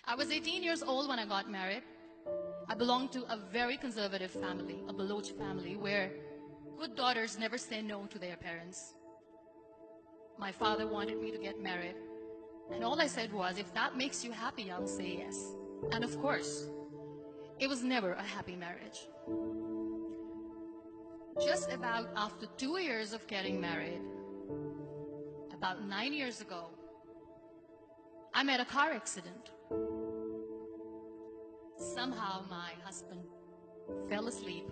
I was 18 years old when I got married. I belonged to a very conservative family, a Baloch family, where good daughters never say no to their parents. My father wanted me to get married, and all I said was, if that makes you happy, I'll say yes. And of course, it was never a happy marriage. Just about after 2 years of getting married, about 9 years ago, I met a car accident. Somehow my husband fell asleep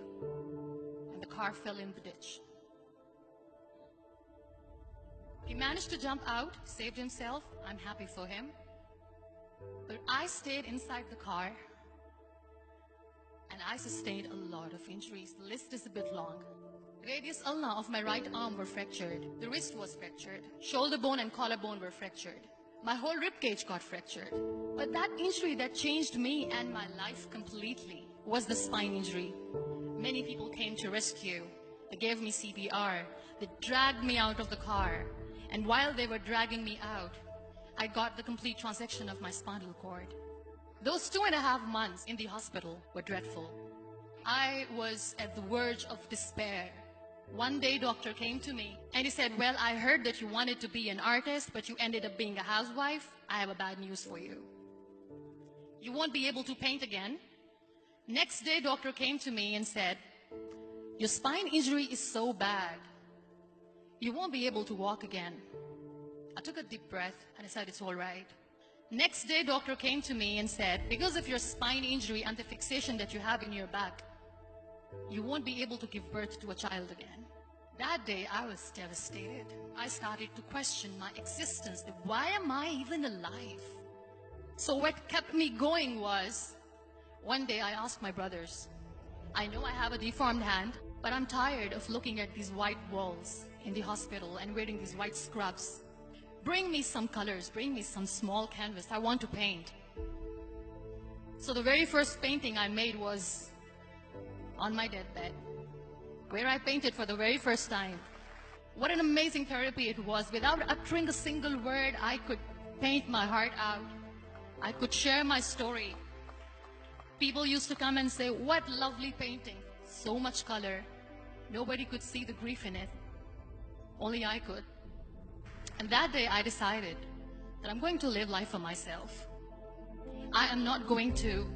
and the car fell in the ditch. He managed to jump out, saved himself. I'm happy for him. But I stayed inside the car and I sustained a lot of injuries. The list is a bit long. Radius ulna of my right arm were fractured. The wrist was fractured. Shoulder bone and collarbone were fractured. My whole rib cage got fractured. But that injury that changed me and my life completely was the spine injury. Many people came to rescue. They gave me CPR. They dragged me out of the car. And while they were dragging me out, I got the complete transection of my spinal cord. Those 2.5 months in the hospital were dreadful. I was at the verge of despair. One day, doctor came to me and he said, well, I heard that you wanted to be an artist, but you ended up being a housewife. I have a bad news for you. You won't be able to paint again. Next day, doctor came to me and said, your spine injury is so bad, you won't be able to walk again. I took a deep breath and I said, it's all right. Next day, doctor came to me and said, because of your spine injury and the fixation that you have in your back, you won't be able to give birth to a child again. That day, I was devastated. I started to question my existence. Why am I even alive? So what kept me going was, one day I asked my brothers, I know I have a deformed hand, but I'm tired of looking at these white walls in the hospital and wearing these white scrubs. Bring me some colors, bring me some small canvas. I want to paint. So the very first painting I made was on my deathbed, where I painted for the very first time. What an amazing therapy it was. Without uttering a single word, I could paint my heart out. I could share my story. People used to come and say, what lovely painting. So much color. Nobody could see the grief in it. Only I could. And that day I decided that I'm going to live life for myself. I am not going to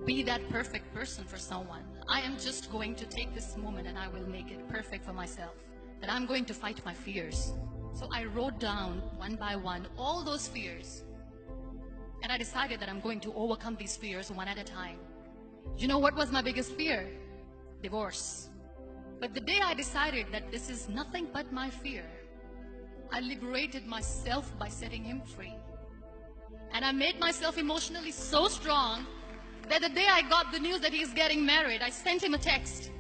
be that perfect person for someone. I am just going to take this moment and I will make it perfect for myself. That I'm going to fight my fears. So I wrote down one by one all those fears. And I decided that I'm going to overcome these fears one at a time. You know what was my biggest fear? Divorce. But the day I decided that this is nothing but my fear, I liberated myself by setting him free. And I made myself emotionally so strong that the day I got the news that he's getting married, I sent him a text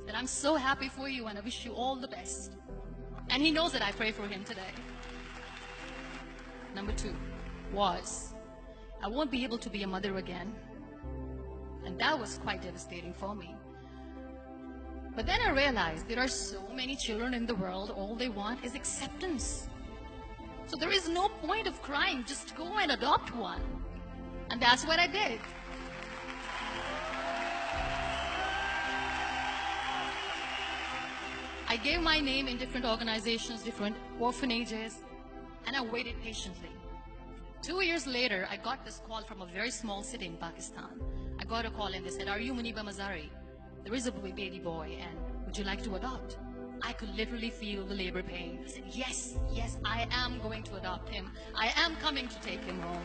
that I'm so happy for you and I wish you all the best. And he knows that I pray for him today. Number 2 was, I won't be able to be a mother again. And that was quite devastating for me. But then I realized there are so many children in the world, all they want is acceptance. So there is no point of crying, just go and adopt one. And that's what I did. I gave my name in different organizations, different orphanages, and I waited patiently. 2 years later, I got this call from a very small city in Pakistan. I got a call and they said, are you Muniba Mazari? There is a baby boy and would you like to adopt? I could literally feel the labor pain. I said, yes, yes, I am going to adopt him. I am coming to take him home.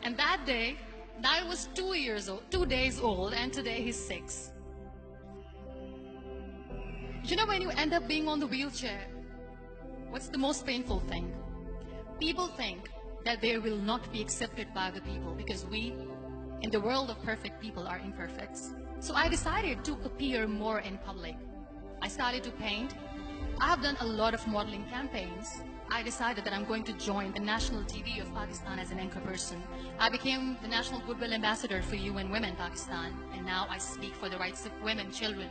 And that day, I was 2 days old, and today he's 6. You know, when you end up being on the wheelchair, what's the most painful thing? People think that they will not be accepted by the people because we, in the world of perfect people, are imperfects. So I decided to appear more in public. I started to paint. I have done a lot of modeling campaigns. I decided that I'm going to join the national TV of Pakistan as an anchor person. I became the National Goodwill Ambassador for UN Women Pakistan, and now I speak for the rights of women, children.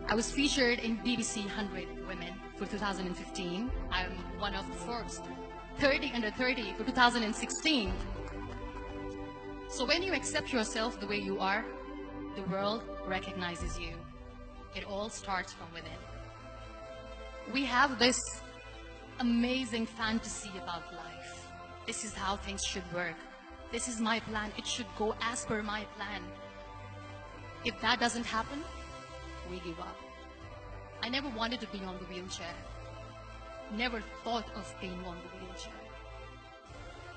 I was featured in BBC 100 Women for 2015. I'm one of the first 30 under 30 for 2016. So when you accept yourself the way you are, the world recognizes you. It all starts from within. We have this amazing fantasy about life. This is how things should work. This is my plan. It should go as per my plan. If that doesn't happen, we give up. I never wanted to be on the wheelchair. Never thought of being on the wheelchair.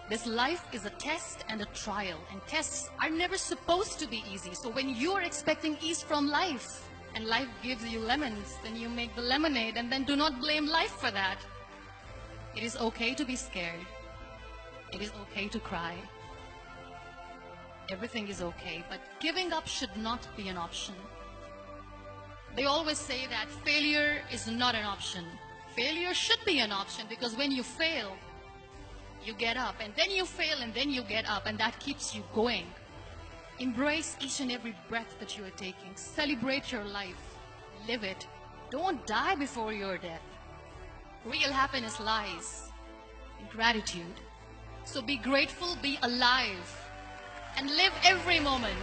This life is a test and a trial, and tests are never supposed to be easy. So when you are expecting ease from life, and life gives you lemons, then you make the lemonade, and then do not blame life for that. It is okay to be scared. It is okay to cry. Everything is okay, but giving up should not be an option. They always say that failure is not an option. Failure should be an option, because when you fail, you get up, and then you fail, and then you get up, and that keeps you going. Embrace each and every breath that you are taking. Celebrate your life. Live it. Don't die before your death. Real happiness lies in gratitude. So be grateful, be alive, and live every moment.